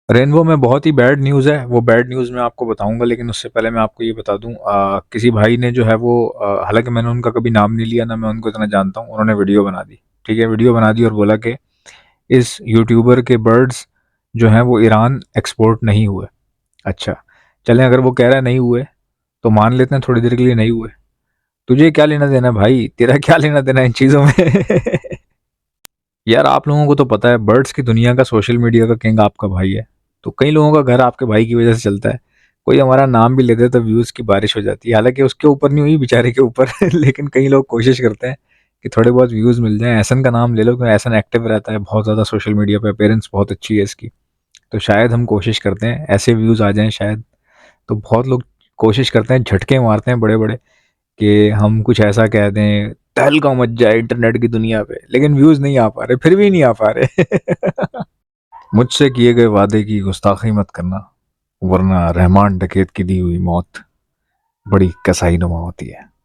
Rainbow में बहुत ही bad news है, वो बैड न्यूज़ मैं आपको बताऊँगा, लेकिन उससे पहले मैं आपको ये बता दूँ, किसी भाई ने जो है वो हालाँकि मैंने उनका कभी नाम नहीं लिया, ना मैं उनको इतना जानता हूँ, उन्होंने वीडियो बना दी, ठीक है? वीडियो बना दी और बोला कि इस यूट्यूबर के बर्ड्स जो हैं वो ईरान एक्सपोर्ट नहीं हुए। अच्छा, चलें अगर वो कह रहा है नहीं हुए, तो मान लेते हैं थोड़ी देर के लिए नहीं हुए। तुझे क्या लेना-देना है भाई? तेरा क्या लेना-देना है इन चीज़ों में? यार आप लोगों को तो पता है बर्ड्स की दुनिया का सोशल मीडिया का किंग आपका भाई है। तो कई लोगों का घर आपके भाई की वजह से चलता है। कोई हमारा नाम भी ले दे तो व्यूज़ की बारिश हो जाती है। हालाँकि उसके ऊपर नहीं हुई बेचारे के ऊपर लेकिन कई लोग कोशिश करते हैं कि थोड़े बहुत व्यूज़ मिल जाएँ। एहसन का नाम ले लो क्योंकि एहसन एक्टिव रहता है बहुत ज़्यादा सोशल मीडिया पे, अपीयरेंस बहुत अच्छी है इसकी। तो शायद हम कोशिश करते हैं ऐसे व्यूज़ आ जाएँ शायद। तो बहुत लोग कोशिश करते हैं, झटके मारते हैं बड़े-बड़े कि हम कुछ ऐसा कह दें, तहलका मच जाए इंटरनेट की दुनिया पे, लेकिन व्यूज़ नहीं आ पा रहे, फिर भी नहीं आ पा रहे। मुझसे किए गए वादे की गुस्ताखी मत करना, वरना रहमान डकैत की दी हुई मौत बड़ी कसाईनुमा होती है।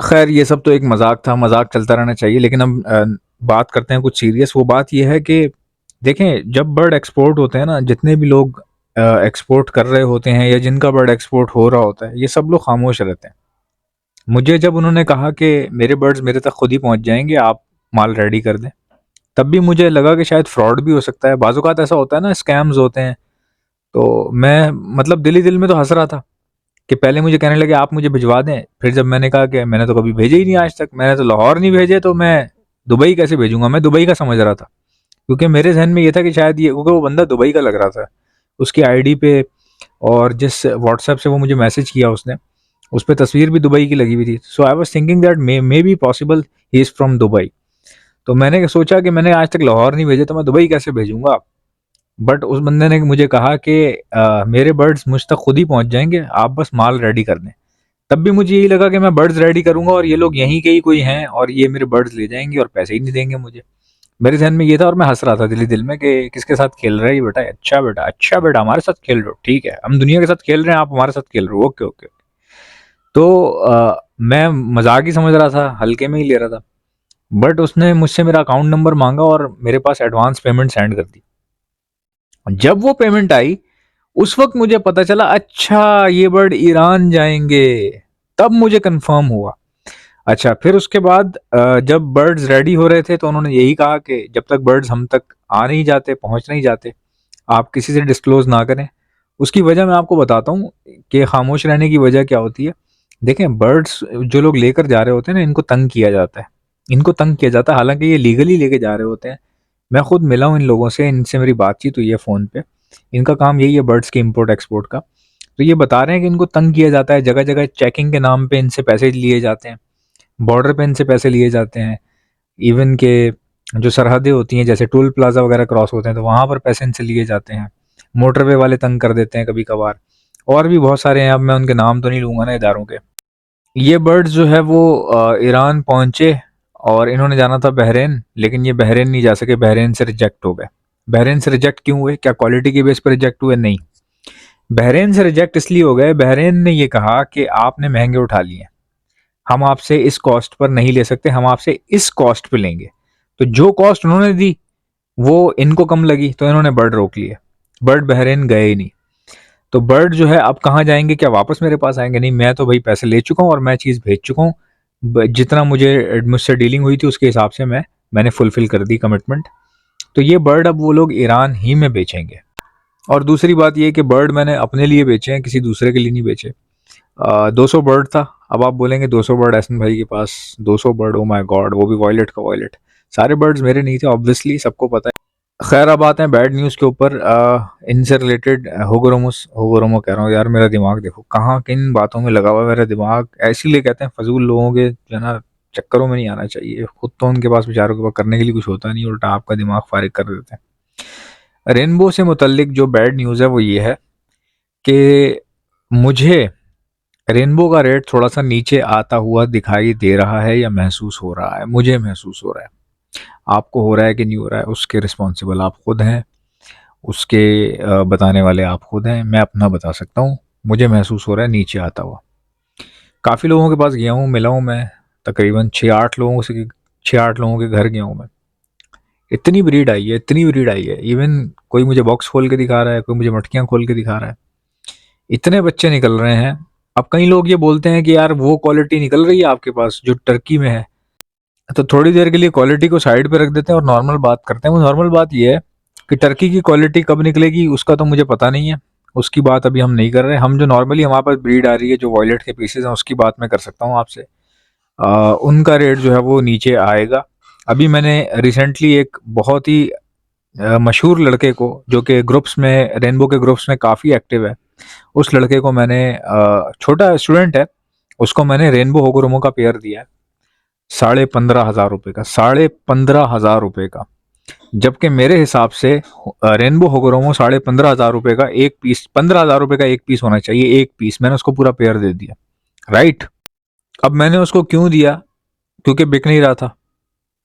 खैर ये सब तो एक मजाक था, मजाक चलता रहना चाहिए, लेकिन अब बात करते हैं कुछ सीरियस। वो बात ये है कि देखें, जब बर्ड एक्सपोर्ट होते हैं ना, जितने भी लोग एक्सपोर्ट कर रहे होते हैं या जिनका बर्ड एक्सपोर्ट हो रहा होता है, ये सब लोग खामोश रहते हैं। मुझे जब उन्होंने कहा कि मेरे बर्ड्स मेरे तक खुद ही पहुंच जाएंगे, आप माल रेडी कर दें, तब भी मुझे लगा कि शायद फ्रॉड भी हो सकता है। बाज़-औक़ात ऐसा होता है ना, स्कैम्स होते हैं। तो मैं मतलब दिल ही दिल में तो हंस रहा था कि पहले मुझे कहने लगे आप मुझे भिजवा दें, फिर जब मैंने कहा कि मैंने तो कभी भेजे ही नहीं आज तक, मैंने तो लाहौर नहीं भेजे, तो मैं दुबई कैसे भेजूंगा? मैं दुबई का समझ रहा था, क्योंकि मेरे जहन में ये था कि शायद ये, क्योंकि वो बंदा दुबई का लग रहा था उसकी आईडी पे, और जिस व्हाट्सएप से वो मुझे मैसेज किया उसने, उस पर तस्वीर भी दुबई की लगी हुई थी। So I was thinking that may be possible he is from Dubai. तो मैंने सोचा कि मैंने आज तक लाहौर नहीं भेजे, तो मैं दुबई कैसे भेजूंगा? बट उस बंदे ने मुझे कहा कि मेरे बर्ड्स मुझ तक खुद ही पहुंच जाएंगे, आप बस माल रेडी कर दें। तब भी मुझे यही लगा कि मैं बर्ड्स रेडी करूंगा और ये लोग यहीं के ही कोई हैं और ये मेरे बर्ड्स ले जाएंगे और पैसे ही नहीं देंगे मुझे। मेरे ज़हन में ये था और मैं हँस रहा था दिल ही दिल में कि किसके साथ खेल रहा है ये बेटा? अच्छा बेटा हमारे साथ खेल रहे हो, ठीक है। हम दुनिया के साथ खेल रहे हैं, आप हमारे साथ खेल रहे हो, ओके, ओके। तो मैं मज़ाक ही समझ रहा था, हल्के में ही ले रहा था। बट उसने मुझसे मेरा अकाउंट नंबर माँगा और मेरे पास एडवांस पेमेंट सेंड कर दी। जब वो पेमेंट आई, उस वक़्त मुझे पता चला अच्छा ये बर्ड ईरान जाएँगे, तब मुझे कन्फर्म हुआ। अच्छा, फिर उसके बाद जब बर्ड्स रेडी हो रहे थे तो उन्होंने यही कहा कि जब तक बर्ड्स हम तक आ नहीं जाते, पहुँच नहीं जाते, आप किसी से डिस्क्लोज़ ना करें। उसकी वजह मैं आपको बताता हूँ कि खामोश रहने की वजह क्या होती है। देखें, बर्ड्स जो लोग लेकर जा रहे होते हैं ना, इनको तंग किया जाता है। इनको तंग किया जाता है, हालाँकि ये लीगली लेके जा रहे होते हैं। मैं खुद मिला हूँ इन लोगों से, इनसे मेरी बातचीत हुई है फ़ोन पे। इनका काम यही है बर्ड्स के इम्पोर्ट-एक्सपोर्ट का। तो ये बता रहे हैं कि इनको तंग किया जाता है, जगह-जगह चेकिंग के नाम पे इनसे पैसे लिए जाते हैं। बॉर्डर पे इनसे पैसे लिए जाते हैं। इवन के जो सरहदें होती हैं, जैसे टोल प्लाज़ा वगैरह क्रॉस होते हैं, तो वहाँ पर पैसे इनसे लिए जाते हैं। मोटरवे वाले तंग कर देते हैं कभी-कभार। और भी बहुत सारे हैं, अब मैं उनके नाम तो नहीं लूँगा ना इदारों के। ये बर्ड्स जो है वो ईरान पहुँचे और इन्होंने जाना था बहरीन, लेकिन ये बहरीन नहीं जा सके, बहरीन से रिजेक्ट हो गए। बहरीन से रिजेक्ट क्यों हुए? क्या क्वालिटी की बेस पर रिजेक्ट हुए? नहीं। बहरीन से रिजेक्ट इसलिए हो गए, बहरीन ने ये कहा कि आपने महँगे उठा लिए हैं। हम आपसे इस कॉस्ट पर नहीं ले सकते, हम आपसे इस कॉस्ट पे लेंगे। तो जो कॉस्ट उन्होंने दी, वो इनको कम लगी, तो इन्होंने बर्ड रोक लिए। बर्ड बहरीन गए ही नहीं। तो बर्ड जो है अब कहाँ जाएँगे? क्या वापस मेरे पास आएँगे? नहीं, मैं तो भई पैसे ले चुका हूँ और मैं चीज़ भेज चुका हूँ। जितना मुझसे डीलिंग हुई थी उसके हिसाब से मैंने फुलफ़िल कर दी कमिटमेंट। तो ये बर्ड अब वो लोग ईरान ही में बेचेंगे। और दूसरी बात ये कि बर्ड मैंने अपने लिए बेचे हैं, किसी दूसरे के लिए नहीं बेचे। 200 बर्ड था। अब आप बोलेंगे 200 बर्ड एहसन भाई के पास, 200 बर्ड, ओह माय गॉड! वो भी वॉयलेट का वॉयलेट। सारे बर्ड्स मेरे नहीं थे ऑब्वियसली, सबको पता है। खैर अब आते हैं बैड न्यूज़ के ऊपर। इनसे रिलेटेड होगोरोमुस होगोरोमो कह रहा हूँ यार, मेरा दिमाग देखो कहाँ किन बातों में लगा हुआ है मेरा दिमाग। इसीलिए कहते हैं फ़ज़ूल लोगों के जो है ना चक्करों में नहीं आना चाहिए। खुद तो उनके पास बेचारों के पास करने के लिए कुछ होता नहीं, उल्टा आपका दिमाग फ़ारिग कर देते हैं। रेनबो से मुतल्लिक जो बैड न्यूज़ है वो ये है कि मुझे रेनबो का रेट थोड़ा-सा नीचे आता हुआ दिखाई दे रहा है या महसूस हो रहा है, मुझे महसूस हो रहा है। आपको हो रहा है कि नहीं हो रहा है, उसके रिस्पॉन्सिबल आप खुद हैं, उसके बताने वाले आप खुद हैं, मैं अपना बता सकता हूँ। मुझे महसूस हो रहा है नीचे आता हुआ। काफ़ी लोगों के पास गया हूँ, मिला हूँ मैं, तकरीबन 6-8 लोगों के घर गया हूँ मैं। इतनी ब्रीड आई है, इतनी ब्रीड आई है। इवन कोई मुझे बॉक्स खोल के दिखा रहा है, कोई मुझे मटकियाँ खोल के दिखा रहा है। इतने बच्चे निकल रहे हैं। अब कई लोग ये बोलते हैं कि यार वो क्वालिटी निकल रही है आपके पास जो टर्की में है। तो थोड़ी देर के लिए क्वालिटी को साइड पे रख देते हैं और नॉर्मल बात करते हैं। वो नॉर्मल बात ये है कि टर्की की क्वालिटी कब निकलेगी उसका तो मुझे पता नहीं है। उसकी बात अभी हम नहीं कर रहे। हम जो नॉर्मली हमारे पास ब्रीड आ रही है, जो वॉयलेट के पीसेज हैं, उसकी बात मैं कर सकता हूँ आपसे। उनका रेट जो है वो नीचे आएगा। अभी मैंने रिसेंटली एक बहुत ही मशहूर लड़के को, जो कि ग्रुप्स में, रेनबो के ग्रुप्स में काफ़ी एक्टिव है, उस लड़के को मैंने, छोटा स्टूडेंट है, उसको मैंने रेनबो होगोरोमो का पेयर दिया है 15,500 रुपये का, 15,500 रुपये का। जबकि मेरे हिसाब से रेनबो होगोरोमो 15,500 रुपये का एक पीस, 15,000 रुपये का एक पीस होना चाहिए, एक पीस। मैंने उसको पूरा पेयर दे दिया, राइट। अब मैंने उसको क्यों दिया? क्योंकि बिक नहीं रहा था।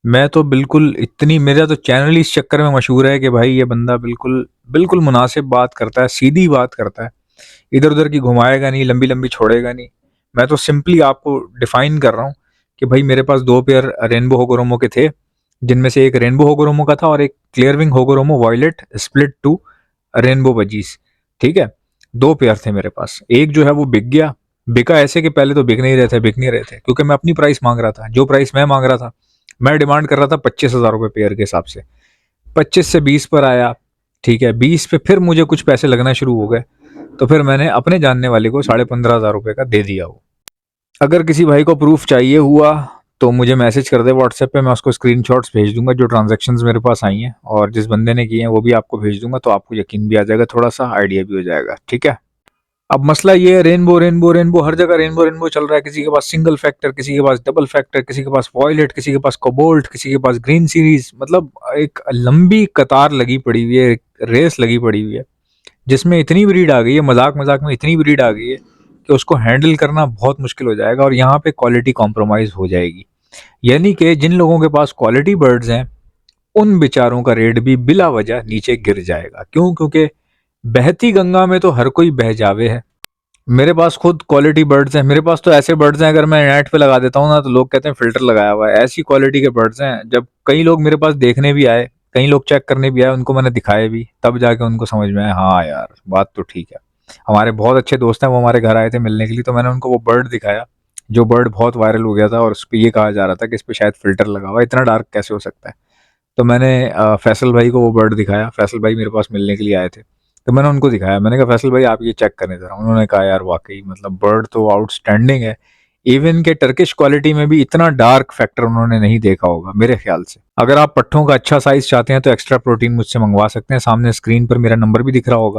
मैं तो बिल्कुल, इतनी, मेरा तो चैनल ही इस चक्कर में मशहूर है कि भाई ये बंदा बिल्कुल बिल्कुल मुनासिब बात करता है, सीधी बात करता है, इधर उधर की घुमाएगा नहीं, लंबी लंबी छोड़ेगा नहीं। मैं तो सिंपली आपको डिफाइन कर रहा हूँ कि भाई मेरे पास 2 पेयर रेनबो होगोरोमो के थे, जिनमें से एक रेनबो होगोरोमो का था और एक क्लियरविंग होगोरोमो violet split to rainbow budgies. ठीक है, 2 पेयर थे मेरे पास। एक जो है वो बिक गया। बिका ऐसे कि पहले तो बिक नहीं रहे थे, क्योंकि मैं अपनी प्राइस मांग रहा था। जो प्राइस मैं मांग रहा था, मैं डिमांड कर रहा था 25,000 रुपये पेयर के हिसाब से। 25 से 20 पर आया। ठीक है, 20 पे फिर मुझे कुछ पैसे लगना शुरू हो गए, तो फिर मैंने अपने जानने वाले को 15,500 रुपये का दे दिया वो। अगर किसी भाई को प्रूफ चाहिए हुआ तो मुझे मैसेज कर दे व्हाट्सएप पे, मैं उसको स्क्रीनशॉट्स भेज दूंगा जो ट्रांजैक्शंस मेरे पास आई हैं, और जिस बंदे ने किए हैं वो भी आपको भेज दूंगा, तो आपको यकीन भी आ जाएगा, थोड़ा सा आइडिया भी हो जाएगा। ठीक है। अब मसला ये है, रेनबो रेनबो रेनबो, हर जगह रेनबो रेनबो चल रहा है। किसी के पास सिंगल फैक्टर, किसी के पास डबल फैक्टर, किसी के पास वॉयलेट, किसी के पास कोबाल्ट, किसी के पास ग्रीन सीरीज। मतलब एक लंबी कतार लगी पड़ी हुई है, रेस लगी पड़ी हुई है, जिसमें इतनी ब्रीड आ गई है, मजाक मजाक में इतनी ब्रीड आ गई है कि उसको हैंडल करना बहुत मुश्किल हो जाएगा, और यहाँ पे क्वालिटी कॉम्प्रोमाइज हो जाएगी। यानी कि जिन लोगों के पास क्वालिटी बर्ड्स हैं, उन बेचारों का रेट भी बिला वजह नीचे गिर जाएगा। क्यों? क्योंकि बहती गंगा में तो हर कोई बह जावे है। मेरे पास खुद क्वालिटी बर्ड्स हैं। मेरे पास तो ऐसे बर्ड्स हैं, अगर मैं नेट पे लगा देता हूँ ना, तो लोग कहते हैं फिल्टर लगाया हुआ है। ऐसी क्वालिटी के बर्ड्स हैं, जब कई लोग मेरे पास देखने भी आए, कई लोग चेक करने भी आए, उनको मैंने दिखाए भी, तब जाके उनको समझ में आया, हाँ यार बात तो ठीक है। हमारे बहुत अच्छे दोस्त हैं, वो हमारे घर आए थे मिलने के लिए, तो मैंने उनको वो बर्ड दिखाया, जो बर्ड बहुत वायरल हो गया था, और उस पर ये कहा जा रहा था कि इस पर शायद फिल्टर लगा हुआ है, इतना डार्क कैसे हो सकता है। तो मैंने फैसल भाई को वो बर्ड दिखाया। फैसल भाई मेरे पास मिलने के लिए आए थे, तो मैंने उनको दिखाया। मैंने कहा फैसल भाई आप ये चेक करने ज़रा। उन्होंने कहा यार वाकई मतलब बर्ड तो आउटस्टैंडिंग है। इवन के टर्किश क्वालिटी में भी इतना डार्क फैक्टर उन्होंने नहीं देखा होगा मेरे ख्याल से। अगर आप पट्ठों का अच्छा साइज चाहते हैं तो एक्स्ट्रा प्रोटीन मुझसे मंगवा सकते हैं। सामने स्क्रीन पर मेरा नंबर भी दिख रहा होगा।